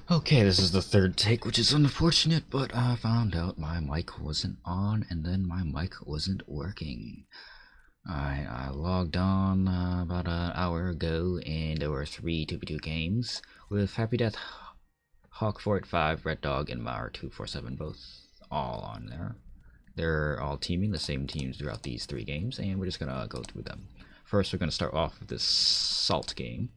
Okay, this is the third take, which is unfortunate, but I found out my mic wasn't on and then my mic wasn't working. I logged on about an hour ago and there were three 2v2 games with Happy Death, Hawk485, Red Dog, and Mauer247 both all on there. They're all teaming the same teams throughout these three games, and we're just gonna go through them. First, we're gonna start off with this Salt game.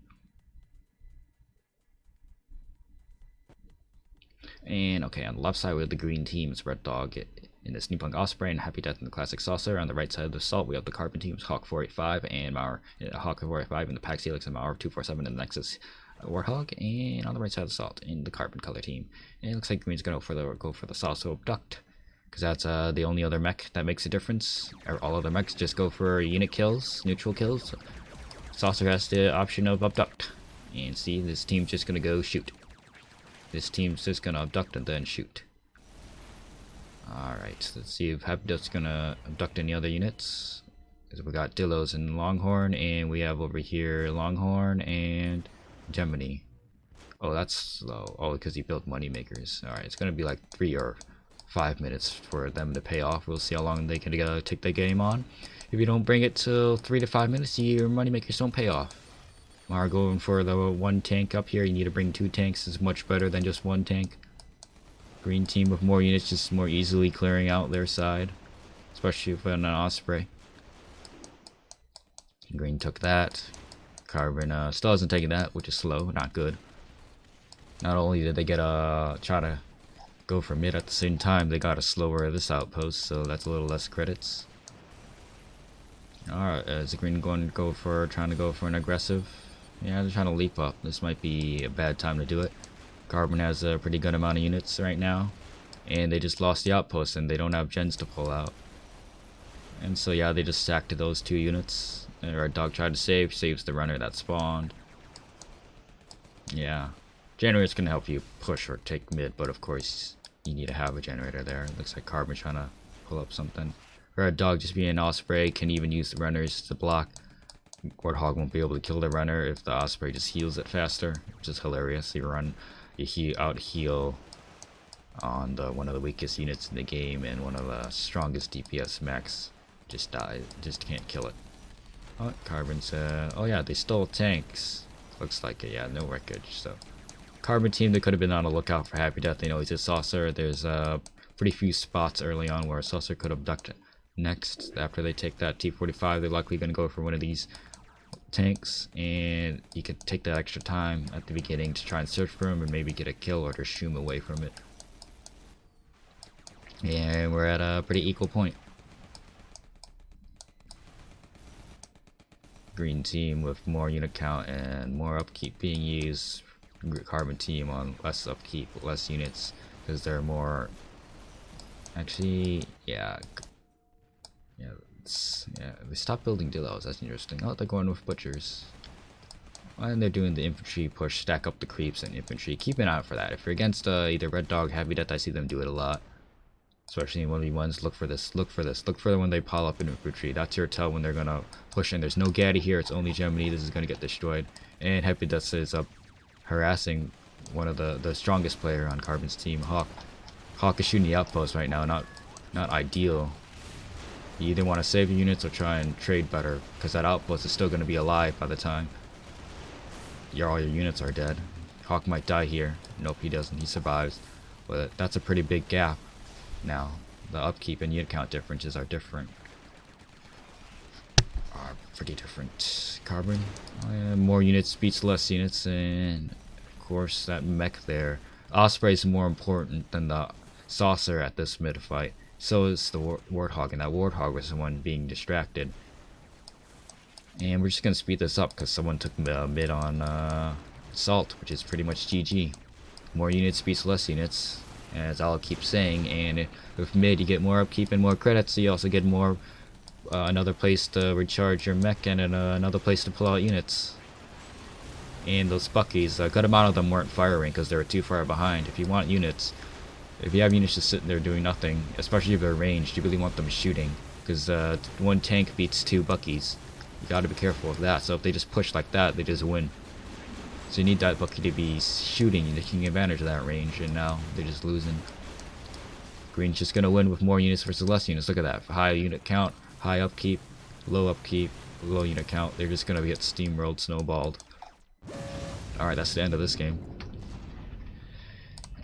And okay, on the left side we have the green team, it's Red Dog in the Sneakpunk Osprey and Happy Death in the Classic Saucer. On the right side of the Salt we have the Carbon teams, Hawk485 and Mauer, Hawk485 and the Pax Helix and Mauer247 and the Nexus Warthog. And on the right side of the Salt in the Carbon color team. And it looks like green's gonna go for the Saucer Abduct, because that's the only other mech that makes a difference. All other mechs just go for unit kills, neutral kills. Saucer has the option of Abduct. And see, this team's just gonna go shoot. This team's just gonna abduct and then shoot. Alright, let's see if Happy gonna abduct any other units. Because we got Dillos and Longhorn, and we have over here Longhorn and Gemini. Oh, that's slow. Oh, because he built moneymakers. Alright, it's gonna be like 3 or 5 minutes for them to pay off. We'll see how long they can take the game on. If you don't bring it to 3 to 5 minutes, your moneymakers don't pay off. Are going for the one tank up here. You need to bring 2 tanks. Is much better than just 1 tank. Green team with more units, just more easily clearing out their side, especially if an Osprey. Green took that. Carbon still hasn't taken that, which is slow, not good. Not only did they get try to go for mid at the same time, they got a slower this outpost, so that's a little less credits. Alright, is the green going to trying to go for an aggressive? Yeah, they're trying to leap up. This might be a bad time to do it. Carbon has a pretty good amount of units right now, and they just lost the outpost and they don't have gens to pull out. And so yeah, they just sacked those 2 units. Red Dog tried to saves the runner that spawned. Yeah, generator's gonna help you push or take mid, but of course you need to have a generator there. It looks like Carbon trying to pull up something. Red Dog, just being an Osprey, can even use the runners to block. Warthog won't be able to kill the runner if the Osprey just heals it faster, which is hilarious. You out heal on one of the weakest units in the game, and one of the strongest DPS mechs just dies, just can't kill it. Oh, Carbon said, oh yeah, they stole tanks. Looks like it, yeah, no wreckage. So, Carbon team, they could have been on the lookout for Happy Death. They know he's a Saucer. There's pretty few spots early on where a Saucer could abduct next. After they take that T-45, they're likely going to go for one of these tanks, and you could take that extra time at the beginning to try and search for him and maybe get a kill or to shoo him away from it. And we're at a pretty equal point. Green team with more unit count and more upkeep being used. Carbon team on less upkeep, less units, because they're more actually, yeah, they stopped building Dillos. That's interesting. Oh, they're going with butchers. And they're doing the infantry push, stack up the creeps and infantry. Keep an eye out for that. If you're against either Red Dog, Happy Death, I see them do it a lot. Especially in 1v1s. Look for this. Look for this. Look for when they pile up in infantry. That's your tell when they're gonna push in. There's no Gaddy here. It's only Gemini. This is gonna get destroyed. And Happy Death is up harassing one of the strongest player on Carbon's team, Hawk. Hawk is shooting the outpost right now. Not ideal. You either want to save your units or try and trade better, because that outpost is still going to be alive by the time all your units are dead. Hawk might die here. Nope, he doesn't. He survives. But that's a pretty big gap now. The upkeep and unit count differences are different. Are pretty different. Carbon. More units beats less units, and of course that mech there. Osprey is more important than the Saucer at this mid fight. So is the Warthog, and that Warthog was the one being distracted. And we're just going to speed this up because someone took mid on Salt, which is pretty much GG. More units beats less units, as I'll keep saying, and with mid you get more upkeep and more credits, so you also get more another place to recharge your mech and another place to pull out units. And those Buckies, a good amount of them weren't firing because they were too far behind. If you want units, if you have units just sitting there doing nothing, especially if they're ranged, you really want them shooting, because 1 tank beats 2 Buckies. You gotta be careful of that, so if they just push like that, they just win. So you need that Bucky to be shooting and taking advantage of that range, and now they're just losing. Green's just gonna win with more units versus less units. Look at that. High unit count, high upkeep, low unit count. They're just gonna get steamrolled, snowballed. Alright, that's the end of this game.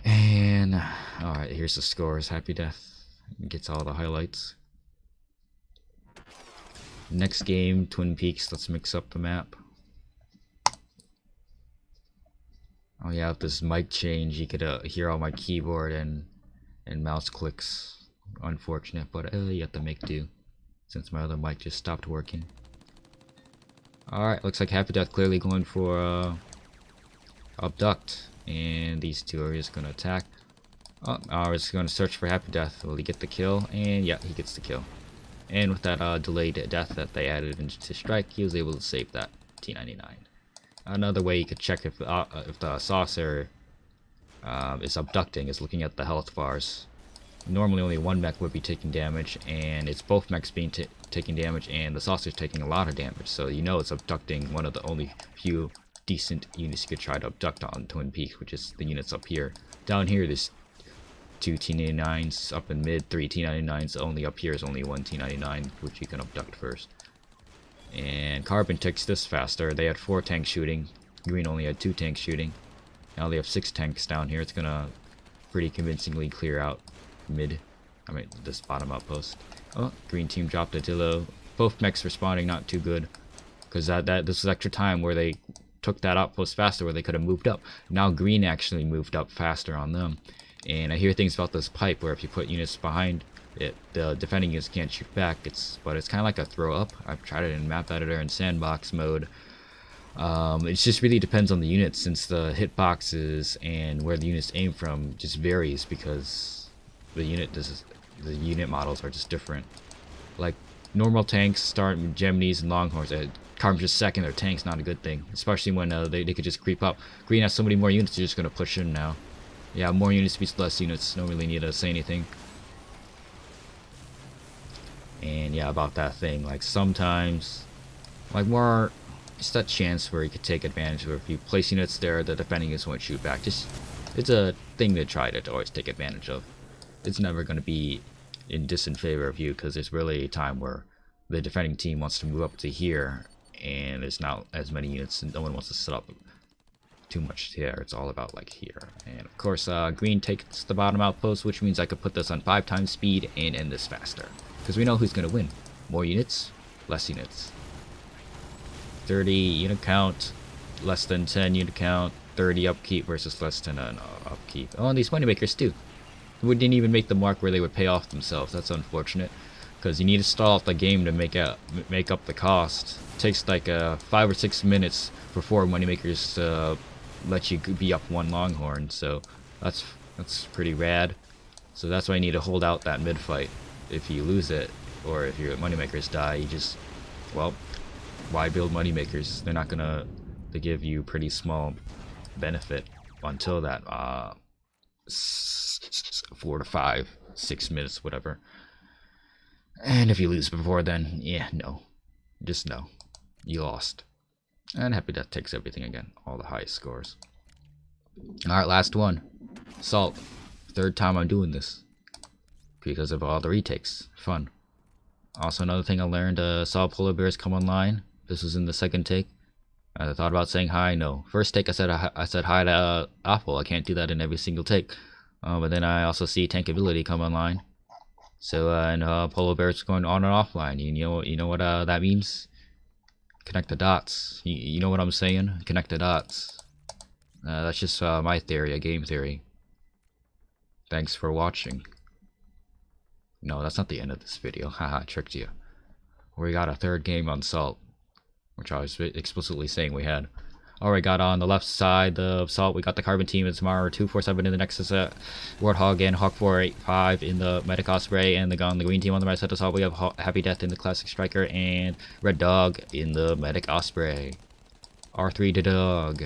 And alright, here's the scores. Happy Death gets all the highlights. Next game, Twin Peaks. Let's mix up the map. Oh yeah, with this mic change, you could hear all my keyboard and mouse clicks. Unfortunate, but you have to make do, since my other mic just stopped working. Alright, looks like Happy Death clearly going for Abduct, and these two are just gonna attack. Oh, I was gonna search for Happy Death. Will he get the kill? And yeah, he gets the kill. And with that delayed death that they added into Strike, he was able to save that T99. Another way you could check if the saucer is abducting is looking at the health bars. Normally only one mech would be taking damage, and it's both mechs being taking damage, and the saucer's taking a lot of damage, so you know it's abducting one of the only few decent units you could try to abduct on Twin Peaks, which is the units up here. Down here there's 2 T99s, up in mid 3 T99s, only up here is only 1 T99, which you can abduct first. And Carbon takes this faster. They had 4 tanks shooting, Green only had 2 tanks shooting. Now they have 6 tanks down here. It's gonna pretty convincingly clear out mid, this bottom outpost. Oh, Green team dropped a Dillo. Both mechs responding not too good, because this was extra time where they took that outpost faster, where they could have moved up. Now Green actually moved up faster on them. And I hear things about this pipe where if you put units behind it, the defending units can't shoot back. But it's kind of like a throw up. I've tried it in map editor and sandbox mode. It just really depends on the units, since the hitboxes and where the units aim from just varies, because the unit models are just different. Like normal tanks start with Geminis and Longhorns. Carbon just second their tanks, not a good thing, especially when they could just creep up. Green has so many more units, they're just gonna push in now. Yeah, more units beats less units. Don't really need to say anything. And yeah, about that thing, like sometimes, like more, just that chance where you could take advantage of. If you place units there, the defending units won't shoot back. It's a thing to try to always take advantage of. It's never going to be in disfavor of you, because there's really a time where the defending team wants to move up to here, and there's not as many units, and no one wants to set up too much here. It's all about like here. And of course, Green takes the bottom outpost, which means I could put this on 5 times speed and end this faster, because we know who's going to win. More units, less units. 30 unit count, less than 10 unit count, 30 upkeep versus less than an upkeep. Oh, and these moneymakers too. We didn't even make the mark where they would pay off themselves. That's unfortunate, because you need to stall off the game to make up the cost. It takes like 5 or 6 minutes for 4 moneymakers to let you be up 1 Longhorn, so that's pretty rad. So that's why you need to hold out that mid fight. If you lose it, or if your moneymakers die, you just, well, why build moneymakers? They're not gonna, they give you pretty small benefit until that 4 to 5, 6 minutes, whatever. And if you lose before then, yeah, no, just no, you lost. And Happy Death takes everything again, all the highest scores. Alright, last one. Salt. 3rd time I'm doing this, because of all the retakes. Fun. Also, another thing I learned, saw polar bears come online. This was in the 2nd take. I thought about saying hi. No. 1st take I said hi to Apple. I can't do that in every single take. But then I also see tankability come online. So and polar bears going on and offline. You know what that means? Connect the dots. You know what I'm saying? Connect the dots. That's just my theory, a game theory. Thanks for watching. No, that's not the end of this video. Haha, tricked you. We got a 3rd game on Salt, which I was explicitly saying we had. Alright, got on the left side of Salt, we got the Carbon team. It's Mara 247 in the Nexus, Warthog and Hawk 485 in the Medic Osprey, and the Green team on the right side of Salt. We have Happy Death in the Classic Striker and Red Dog in the Medic Osprey. R3 to Dog.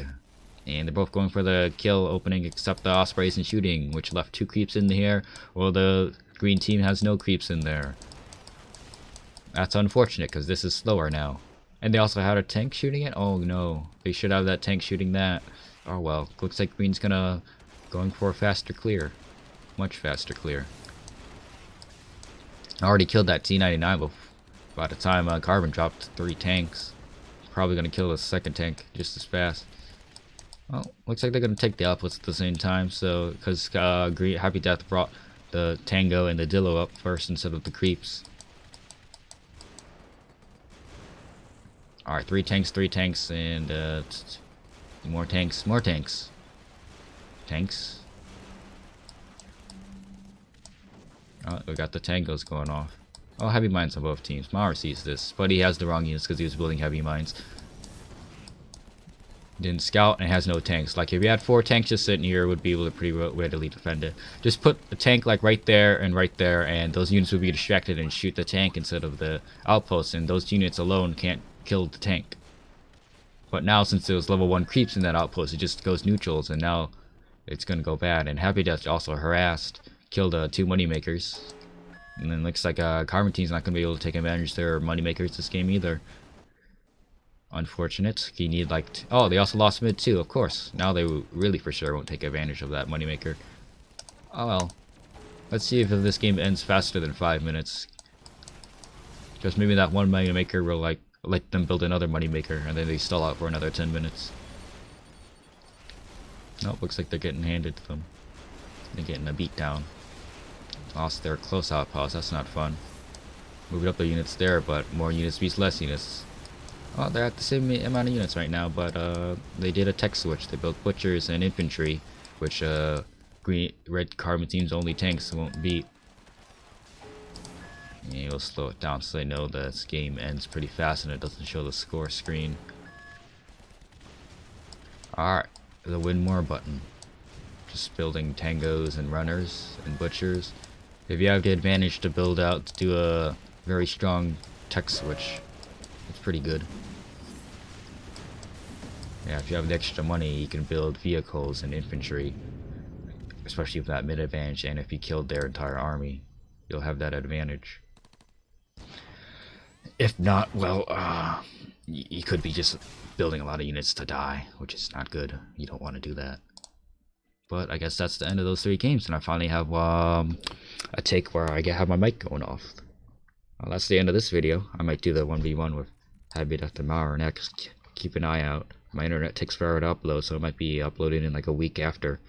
And they're both going for the kill opening, except the Osprey isn't shooting, which left 2 creeps in here, while the Green team has no creeps in there. That's unfortunate, because this is slower now. And they also had a tank shooting it? Oh no. They should have that tank shooting that. Oh well. Looks like green's going for a faster clear. Much faster clear. I already killed that T-99 by the time Carbon dropped 3 tanks. Probably gonna kill the second tank just as fast. Well, looks like they're gonna take the outputs at the same time. So, because Happy Death brought the Tango and the Dillo up first instead of the creeps. Alright, 3 tanks, and more tanks. Tanks. Oh, we got the Tangos going off. Oh, heavy mines on both teams. Mauer sees this, but he has the wrong units because he was building heavy mines. Didn't scout and has no tanks. Like if you had 4 tanks just sitting here, it would be able to pretty readily defend it. Just put a tank like right there, and those units would be distracted and shoot the tank instead of the outpost, and those units alone can't kill the tank. But now since there was level 1 creeps in that outpost, it just goes neutrals, and now it's gonna go bad. And Happy Death also harassed, killed 2 moneymakers. And then looks like Carbon Team's not gonna be able to take advantage of their moneymakers this game either. Unfortunate. You need like oh, they also lost mid too, of course. Now they really for sure won't take advantage of that moneymaker. Oh well. Let's see if this game ends faster than 5 minutes. Because maybe that one moneymaker will like let them build another moneymaker and then they stall out for another 10 minutes. Nope, looks like they're getting handed to them. They're getting a beat down. Lost their close outpost, that's not fun. Moving up the units there, but more units beats less units. Oh, they're at the same amount of units right now, but they did a tech switch. They built butchers and infantry, which red Carbon Team's only tanks won't beat. And we'll slow it down so they know that this game ends pretty fast and it doesn't show the score screen. Alright, the win more button. Just building tangos and runners and butchers. If you have the advantage to build out to do a very strong tech switch, it's pretty good. Yeah, if you have the extra money, you can build vehicles and infantry, especially with that mid advantage, and if you killed their entire army, you'll have that advantage. If not, well, you could be just building a lot of units to die, which is not good. You don't want to do that. But I guess that's the end of those 3 games, and I finally have a take where I have my mic going off. Well, that's the end of this video. I might do the 1v1 with Happy Death and Mauer next. Keep an eye out. My internet takes forever to upload, so it might be uploaded in like a week after.